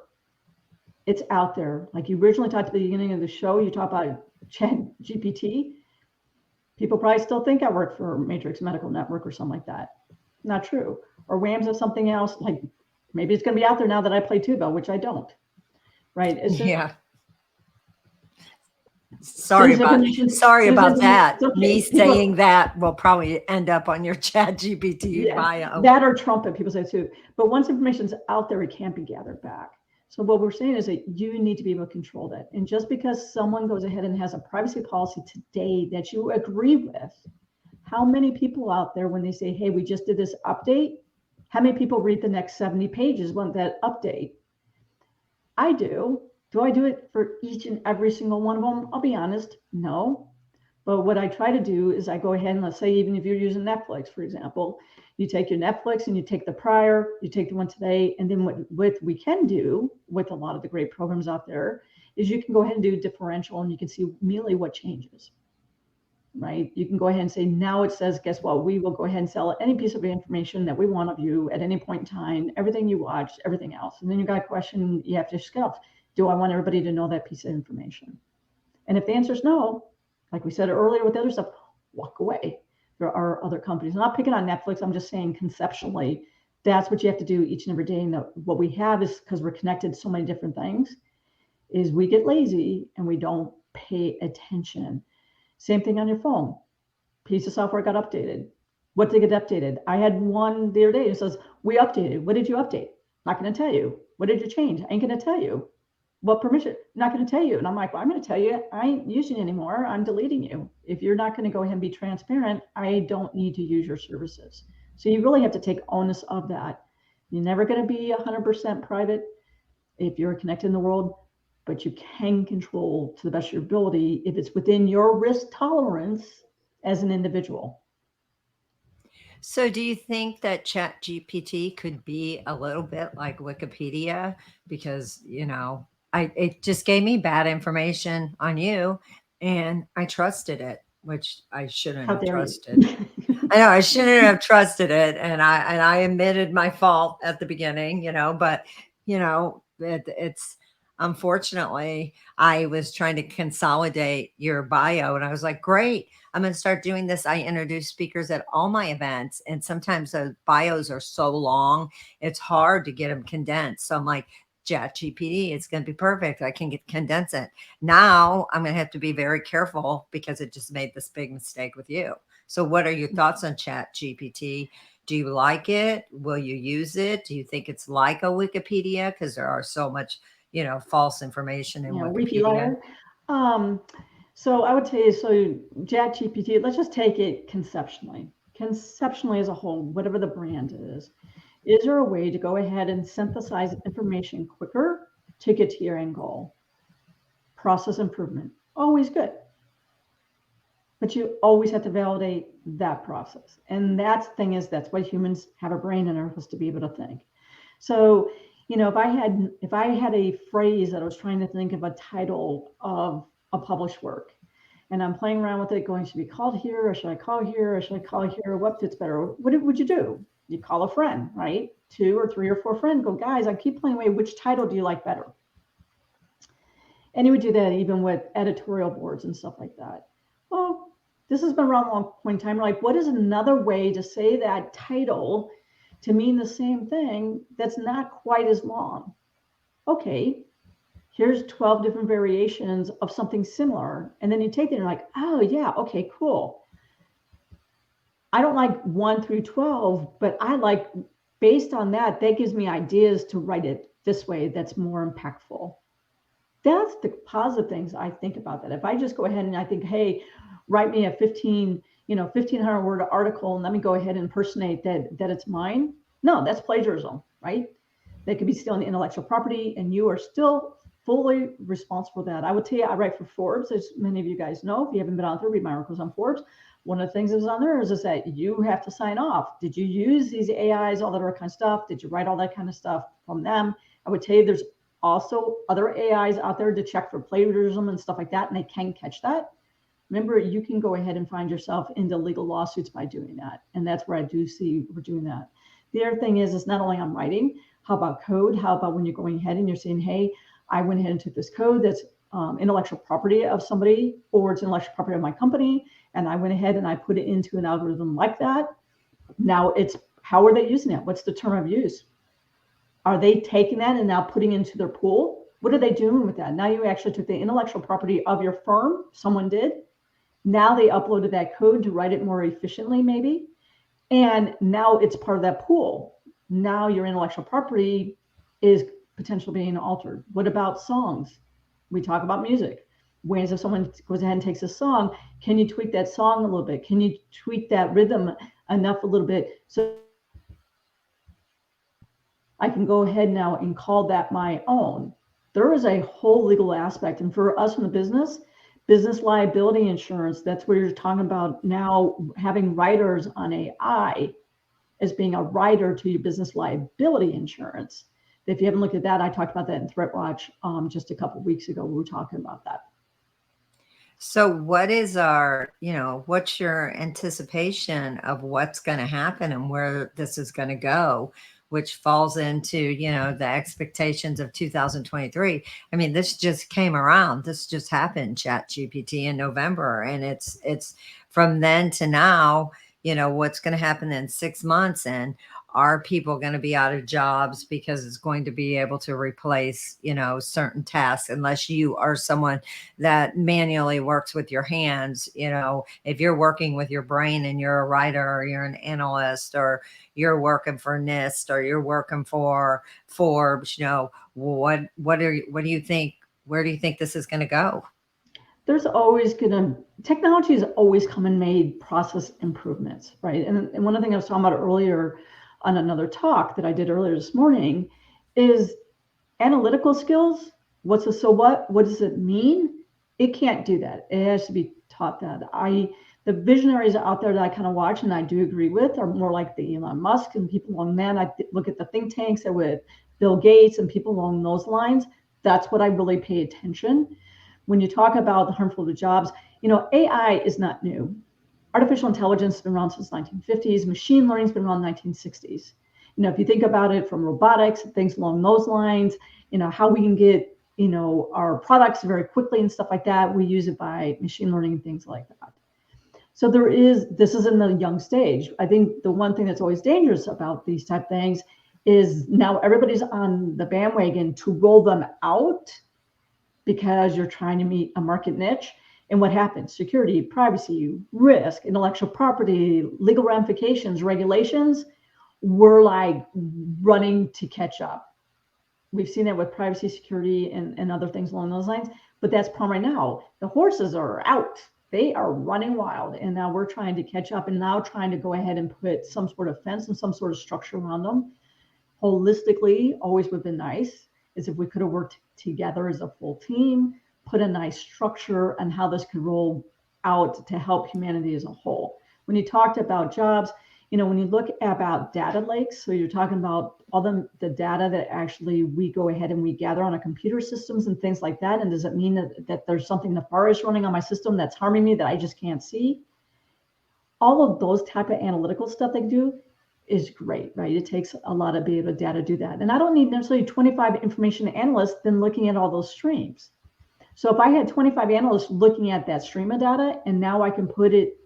it's out there. Like you originally talked at the beginning of the show, you talked about Chat GPT. People probably still think I work for Matrix Medical Network or something like that. Not true. Or WAMs of something else. Like maybe it's going to be out there now that I play tuba, which I don't. Right? Yeah. Sorry about that. Okay. Me saying that will probably end up on your Chat GPT bio. That or Trumpet, people say too. But once information's out there, it can't be gathered back. So what we're saying is that you need to be able to control that. And just because someone goes ahead and has a privacy policy today that you agree with, how many people out there, when they say, hey, we just did this update, how many people read the next 70 pages want that update? I do. Do I do it for each and every single one of them? I'll be honest, no. But what I try to do is I go ahead and let's say, even if you're using Netflix, for example, you take your Netflix and you take the prior, you take the one today, and then what we can do with a lot of the great programs out there is you can go ahead and do differential and you can see immediately what changes, right? You can go ahead and say, now it says, guess what? We will go ahead and sell any piece of information that we want of you at any point in time, everything you watched, everything else. And then you got a question you have to ask yourself, do I want everybody to know that piece of information? And if the answer is no, like we said earlier with the other stuff, walk away. There are other companies. I'm not picking on Netflix. I'm just saying conceptually, that's what you have to do each and every day. And what we have is, because we're connected to so many different things, is we get lazy and we don't pay attention. Same thing on your phone. Piece of software got updated. What did get updated? I had one the other day that says, we updated. What did you update? Not going to tell you. What did you change? I ain't going to tell you. What permission? Not going to tell you. And I'm like, well, I'm going to tell you, I ain't using you anymore. I'm deleting you. If you're not going to go ahead and be transparent, I don't need to use your services. So you really have to take onus of that. You're never going to be 100% private if you're connected in the world, but you can control to the best of your ability if it's within your risk tolerance as an individual. So do you think that Chat GPT could be a little bit like Wikipedia? Because, it just gave me bad information on you and I trusted it, which I shouldn't have trusted. I know I shouldn't have trusted it. And I admitted my fault at the beginning, but it's unfortunately, I was trying to consolidate your bio and I was like, great, I'm going to start doing this. I introduce speakers at all my events. And sometimes the bios are so long, it's hard to get them condensed. So I'm like, Chat GPT, it's going to be perfect. I can condense it. Now I'm going to have to be very careful because it just made this big mistake with you. So, what are your thoughts on Chat GPT? Do you like it? Will you use it? Do you think it's like a Wikipedia? Because there are so much, false information in Wiki Wikipedia. liar. Um, so I would tell you, so Chat GPT, let's just take it conceptually. Conceptually as a whole, whatever the brand is there a way to go ahead and synthesize information quicker to get to your end goal? Process improvement, always good. But you always have to validate that process. And that's the thing is that's why humans have a brain and are supposed to be able to think. So, if I had a phrase that I was trying to think of a title of a published work, and I'm playing around with it, going, should we call it here, or should I call here, or should I call here? What fits better? What would you do? You call a friend, right? 2 or 3 or 4 friends. Go, guys, I keep playing away. Which title do you like better? And you would do that even with editorial boards and stuff like that. Well, this has been around a long point in time. Like, what is another way to say that title to mean the same thing that's not quite as long? Okay, here's 12 different variations of something similar. And then you take it and you're like, oh, yeah, okay, cool. I don't like 1 through 12, but I like, based on that, that gives me ideas to write it this way that's more impactful. That's the positive things I think about that. If I just go ahead and I think, hey, write me a 1,500 word article and let me go ahead and impersonate that it's mine. No, that's plagiarism, right? That could be stealing intellectual property and you are still fully responsible for that. I would tell you, I write for Forbes, as many of you guys know. If you haven't been on there, read my articles on Forbes. One of the things that was on there is that you have to sign off. Did you use these AIs, all that other kind of stuff? Did you write all that kind of stuff from them? I would tell you there's also other AIs out there to check for plagiarism and stuff like that, and they can catch that. Remember, you can go ahead and find yourself into legal lawsuits by doing that. And that's where I do see we're doing that. The other thing is not only on writing, how about code? How about when you're going ahead and you're saying, hey, I went ahead and took this code that's intellectual property of somebody, or it's intellectual property of my company, and I went ahead and I put it into an algorithm like that. Now it's, how are they using it? What's the term of use? Are they taking that and now putting into their pool? What are they doing with that? Now you actually took the intellectual property of your firm, someone did. Now they uploaded that code to write it more efficiently, maybe. And now it's part of that pool. Now your intellectual property is potentially being altered. What about songs? We talk about music. Ways if someone goes ahead and takes a song, can you tweak that song a little bit? Can you tweak that rhythm enough a little bit so I can go ahead now and call that my own? There is a whole legal aspect. And for us in the business liability insurance, that's where you're talking about now having writers on AI as being a writer to your business liability insurance. If you haven't looked at that, I talked about that in ThreatWatch just a couple of weeks ago. We were talking about that. So, what's your anticipation of what's going to happen and where this is going to go, which falls into, the expectations of 2023? I mean, this just came around. This just happened, Chat GPT in November. And it's from then to now, what's going to happen in 6 months, and are people going to be out of jobs because it's going to be able to replace, certain tasks, unless you are someone that manually works with your hands. If you're working with your brain and you're a writer or you're an analyst or you're working for NIST or you're working for Forbes, what do you think? Where do you think this is going to go? There's always technology has always come and made process improvements, right? And one of the things I was talking about earlier on another talk that I did earlier this morning is analytical skills. What's a so what? What does it mean? It can't do that. It has to be taught that. The visionaries out there that I kind of watch and I do agree with are more like the Elon Musk and people along that. I look at the think tanks that with Bill Gates and people along those lines. That's what I really pay attention. When you talk about the harmful to jobs, AI is not new. Artificial intelligence has been around since 1950s. Machine learning has been around 1960s. If you think about it from robotics and things along those lines, how we can get our products very quickly and stuff like that. We use it by machine learning and things like that. So this is in the young stage. I think the one thing that's always dangerous about these type of things is now everybody's on the bandwagon to roll them out because you're trying to meet a market niche. And what happens? Security, privacy, risk, intellectual property, legal ramifications, regulations, we're like running to catch up. We've seen that with privacy, security, and other things along those lines. But that's problem right now. The horses are out. They are running wild. And now we're trying to catch up and now trying to go ahead and put some sort of fence and some sort of structure around them. Holistically, always would have been nice is if we could have worked together as a full team, put a nice structure on how this could roll out to help humanity as a whole. When you talked about jobs, when you look about data lakes, so you're talking about all the data that actually we go ahead and we gather on our computer systems and things like that. And does it mean that there's something nefarious running on my system that's harming me that I just can't see? All of those type of analytical stuff they do is great, right? It takes a lot of data to do that. And I don't need necessarily 25 information analysts then looking at all those streams. So if I had 25 analysts looking at that stream of data, and now I can put it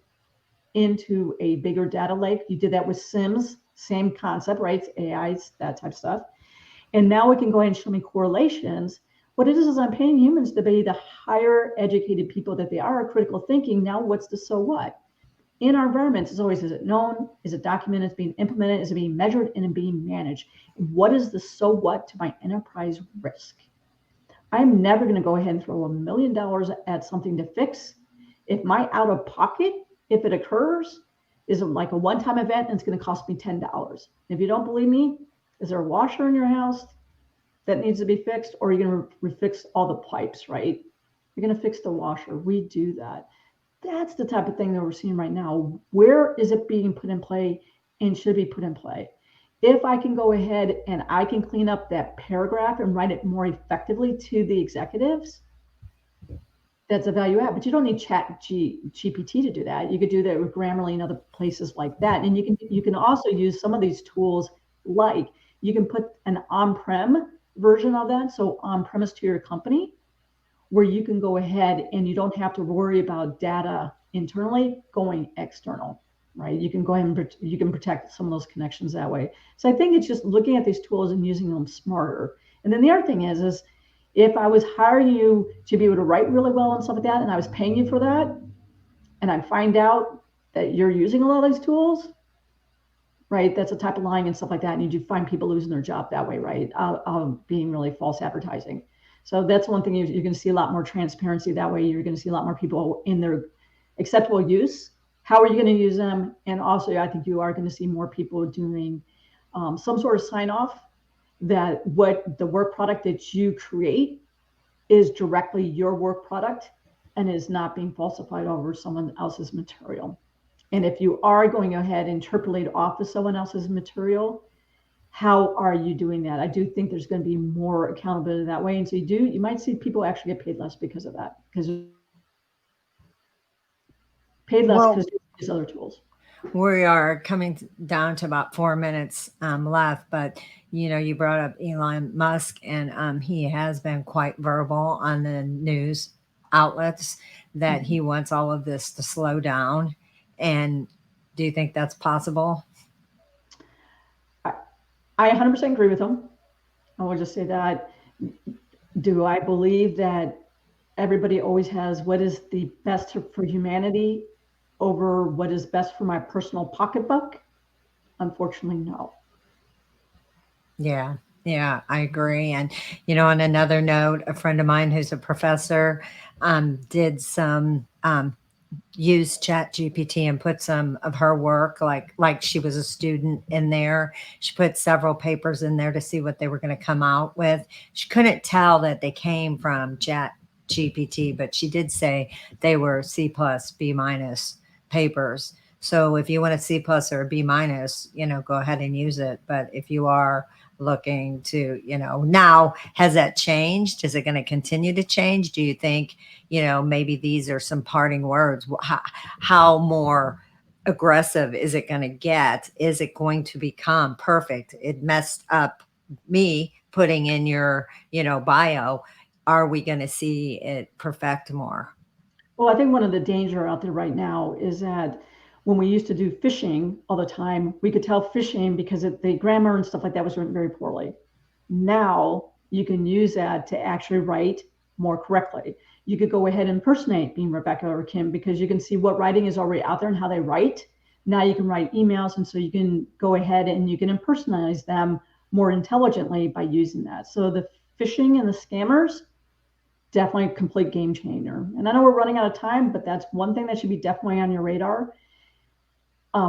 into a bigger data lake. You did that with Sims, same concept, right? It's AIs, that type of stuff. And now we can go ahead and show me correlations. What it is I'm paying humans to be the higher educated people that they are, critical thinking. Now what's the so what? In our environments, it's always, is it known? Is it documented? Is it being implemented? Is it being measured and being managed? What is the so what to my enterprise risk? I'm never going to go ahead and throw $1 million at something to fix. If my out of pocket, if it occurs, is like a one-time event and it's going to cost me $10. If you don't believe me, is there a washer in your house that needs to be fixed, or are you going to refix all the pipes, right? You're going to fix the washer. We do that. That's the type of thing that we're seeing right now. Where is it being put in play and should be put in play? If I can go ahead and I can clean up that paragraph and write it more effectively to the executives, that's a value add. But you don't need GPT to do that. You could do that with Grammarly and other places like that. And you can also use some of these tools, like you can put an on-prem version of that, so on-premise to your company, where you can go ahead and you don't have to worry about data internally going external, right? You can go ahead and you can protect some of those connections that way. So I think it's just looking at these tools and using them smarter. And then the other thing is if I was hiring you to be able to write really well and stuff like that, and I was paying you for that, and I find out that you're using a lot of these tools, right? That's a type of lying and stuff like that. And you do find people losing their job that way, right? Being really false advertising. So that's one thing you're going to see a lot more transparency that way. You're going to see a lot more people in their acceptable use. How are you going to use them? And also, I think you are going to see more people doing some sort of sign off that what the work product that you create is directly your work product and is not being falsified over someone else's material. And if you are going ahead and interpolate off of someone else's material, how are you doing that? I do think there's going to be more accountability that way. And so you might see people actually get paid less because of that, because paid less because these other tools. We are coming down to about 4 minutes left, but you brought up Elon Musk, and he has been quite verbal on the news outlets that he wants all of this to slow down. And do you think that's possible? I 100% agree with him. I will just say that. Do I believe that everybody always has what is the best for humanity over what is best for my personal pocketbook? Unfortunately, no. Yeah, yeah, I agree. And, on another note, a friend of mine who's a professor did some use chat gpt and put some of her work, like she was a student, in there. She put several papers in there to see what they were going to come out with. She couldn't tell that they came from chat gpt, but she did say they were C plus B minus papers. So if you want a C plus or a B minus, go ahead and use it. But if you are looking to, now, has that changed? Is it going to continue to change? Do you think, maybe these are some parting words? How more aggressive is it going to get? Is it going to become perfect? It messed up me putting in your, bio. are we going to see it perfect more? Well, I think one of the danger out there right now is that when we used to do phishing all the time, we could tell phishing because the grammar and stuff like that was written very poorly. Now you can use that to actually write more correctly. You could go ahead and impersonate being Rebecca or Kim because you can see what writing is already out there and how they write. Now you can write emails, and so you can go ahead and you can impersonate them more intelligently by using that. So the phishing and the scammers, definitely a complete game changer. And I know we're running out of time, but that's one thing that should be definitely on your radar,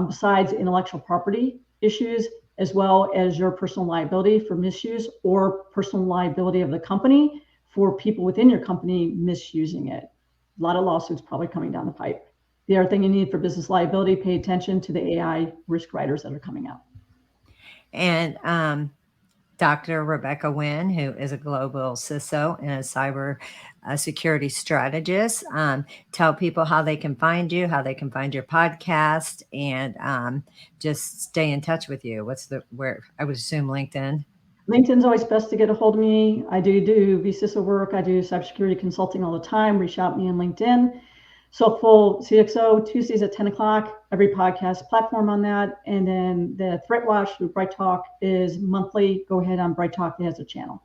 besides intellectual property issues, as well as your personal liability for misuse or personal liability of the company for people within your company misusing it. A lot of lawsuits probably coming down the pipe. The other thing you need for business liability, pay attention to the AI risk riders that are coming out. And Dr. Rebecca Wynn, who is a global CISO and a cyber security strategist. Tell people how they can find you, how they can find your podcast, and just stay in touch with you. What's the where? I would assume LinkedIn. LinkedIn's always best to get a hold of me. I do vCISO work. I do cybersecurity consulting all the time. Reach out to me on LinkedIn. Soulful CXO, Tuesdays at 10 o'clock, every podcast platform on that. And then the Threat Watch through Bright Talk is monthly. Go ahead on Bright Talk, it has a channel.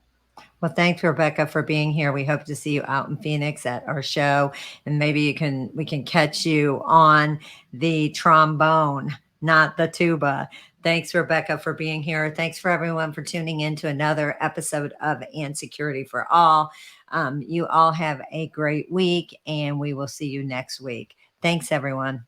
Well, thanks, Rebecca, for being here. We hope to see you out in Phoenix at our show, and maybe we can catch you on the trombone, not the tuba. Thanks, Rebecca, for being here. Thanks for everyone for tuning in to another episode of And Security for All. You all have a great week, and we will see you next week. Thanks, everyone.